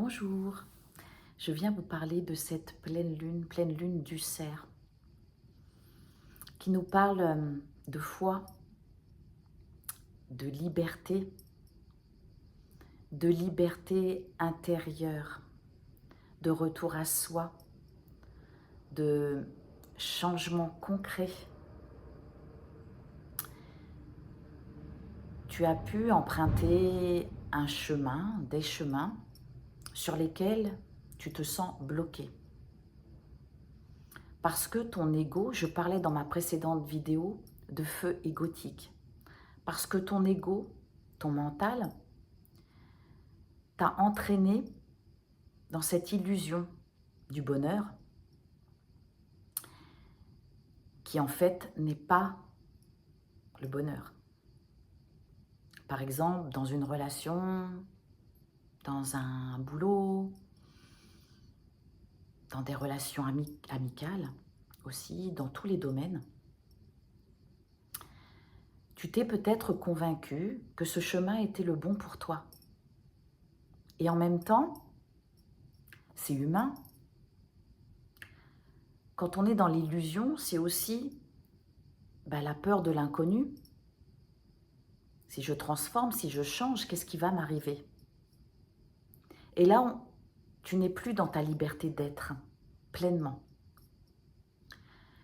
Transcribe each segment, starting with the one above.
Bonjour, je viens vous parler de cette pleine lune du cerf, qui nous parle de foi, de liberté intérieure, de retour à soi, de changement concret. Tu as pu emprunter un chemin, des chemins sur lesquels tu te sens bloqué. Parce que ton ego, je parlais dans ma précédente vidéo de feu égotique, parce que ton ego, ton mental, t'a entraîné dans cette illusion du bonheur qui en fait n'est pas le bonheur. Par exemple, dans une relation, dans un boulot, dans des relations amicales aussi, dans tous les domaines. Tu t'es peut-être convaincu que ce chemin était le bon pour toi. Et en même temps, c'est humain. Quand on est dans l'illusion, c'est aussi la peur de l'inconnu. Si je transforme, si je change, qu'est-ce qui va m'arriver? Et là, tu n'es plus dans ta liberté d'être pleinement.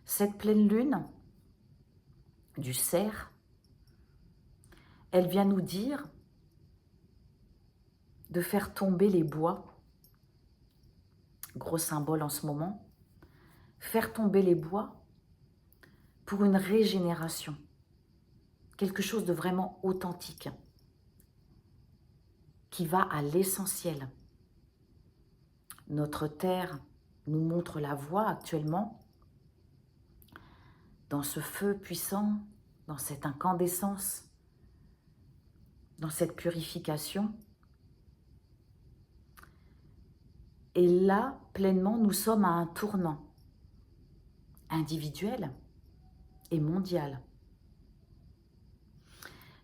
Cette pleine lune du cerf, elle vient nous dire de faire tomber les bois, gros symbole en ce moment, faire tomber les bois pour une régénération, quelque chose de vraiment authentique, qui va à l'essentiel. Notre terre nous montre la voie actuellement, dans ce feu puissant, dans cette incandescence, dans cette purification. Et là, pleinement, nous sommes à un tournant individuel et mondial.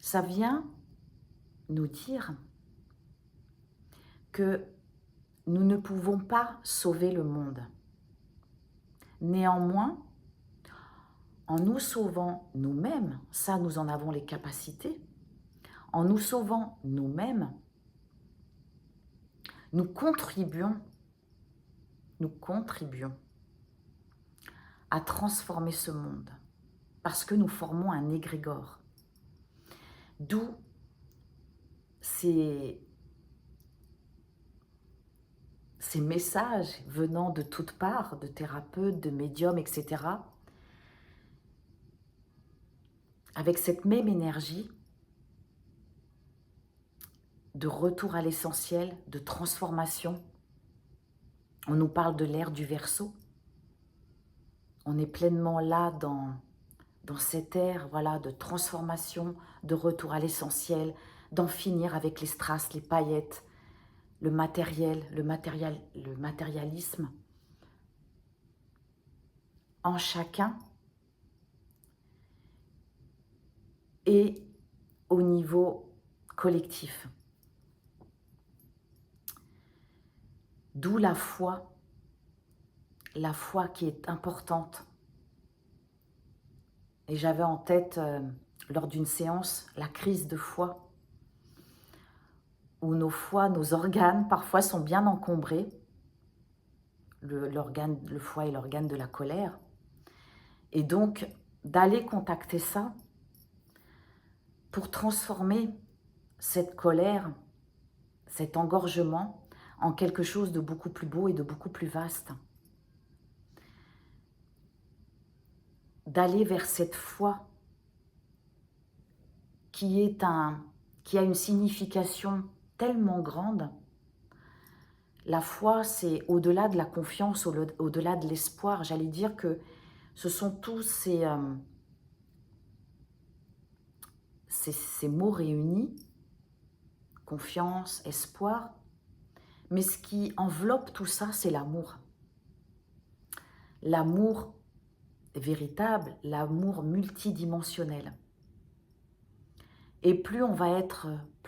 Ça vient nous dire que nous ne pouvons pas sauver le monde. Néanmoins, en nous sauvant nous-mêmes, ça nous en avons les capacités, en nous sauvant nous-mêmes, nous contribuons à transformer ce monde parce que nous formons un égrégore. D'où ces messages venant de toutes parts, de thérapeutes, de médiums, etc., avec cette même énergie de retour à l'essentiel, de transformation. On nous parle de l'ère du Verseau. On est pleinement là dans cette ère, voilà, de transformation, de retour à l'essentiel, d'en finir avec les strass, les paillettes, le matérialisme en chacun et au niveau collectif. D'où la foi qui est importante. Et j'avais en tête, lors d'une séance, la crise de foi, où nos organes, parfois, sont bien encombrés. Le foie est l'organe de la colère. Et donc, d'aller contacter ça pour transformer cette colère, cet engorgement, en quelque chose de beaucoup plus beau et de beaucoup plus vaste. D'aller vers cette foi qui a une signification tellement grande. La foi, c'est au-delà de la confiance, au-delà de l'espoir. J'allais dire que ce sont tous ces mots réunis, confiance, espoir, mais ce qui enveloppe tout ça, c'est l'amour. L'amour véritable, l'amour multidimensionnel. Et plus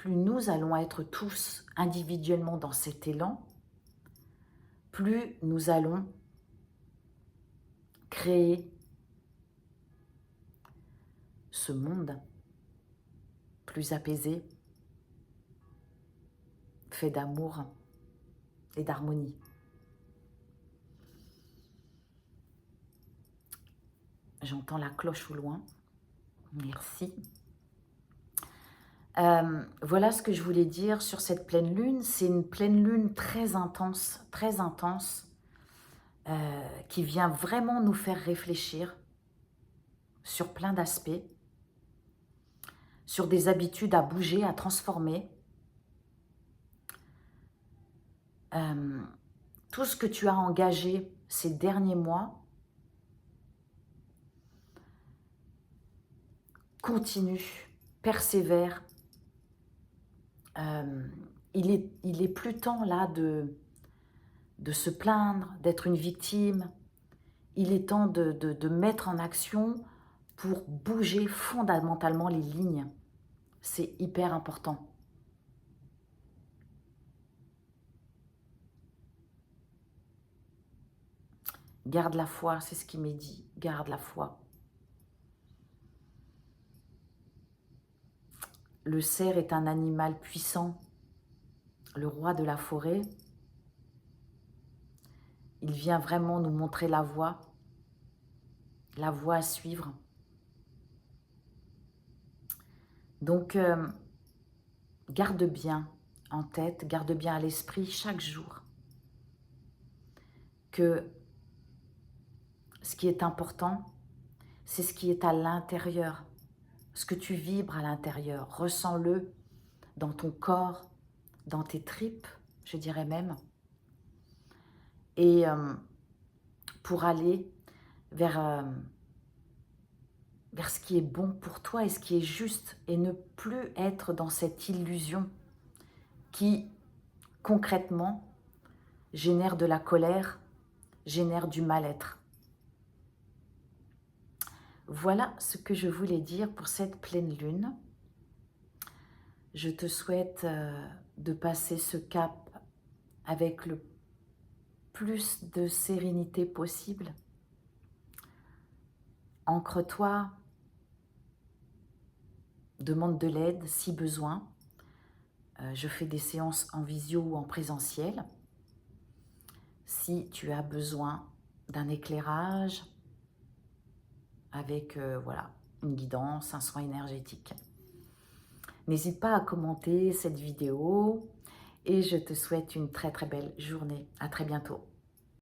nous allons être tous individuellement dans cet élan, plus nous allons créer ce monde plus apaisé, fait d'amour et d'harmonie. J'entends la cloche au loin. Merci. Voilà ce que je voulais dire sur cette pleine lune. C'est une pleine lune très intense, qui vient vraiment nous faire réfléchir sur plein d'aspects, sur des habitudes à bouger, à transformer. Tout ce que tu as engagé ces derniers mois, continue, persévère. Il est plus temps là de se plaindre, d'être une victime. Il est temps de mettre en action pour bouger fondamentalement les lignes. C'est hyper important. Garde la foi, c'est ce qui m'est dit. Garde la foi. Le cerf est un animal puissant, le roi de la forêt. Il vient vraiment nous montrer la voie à suivre. Donc, garde bien en tête, garde bien à l'esprit chaque jour que ce qui est important, c'est ce qui est à l'intérieur, ce que tu vibres à l'intérieur. Ressens-le dans ton corps, dans tes tripes, je dirais même. Et pour aller vers ce qui est bon pour toi et ce qui est juste, et ne plus être dans cette illusion qui, concrètement, génère de la colère, génère du mal-être. Voilà ce que je voulais dire pour cette pleine lune. Je te souhaite de passer ce cap avec le plus de sérénité possible. Ancre-toi, demande de l'aide si besoin. Je fais des séances en visio ou en présentiel. Si tu as besoin d'un éclairage avec voilà, une guidance, un soin énergétique. N'hésite pas à commenter cette vidéo et je te souhaite une très très belle journée. À très bientôt.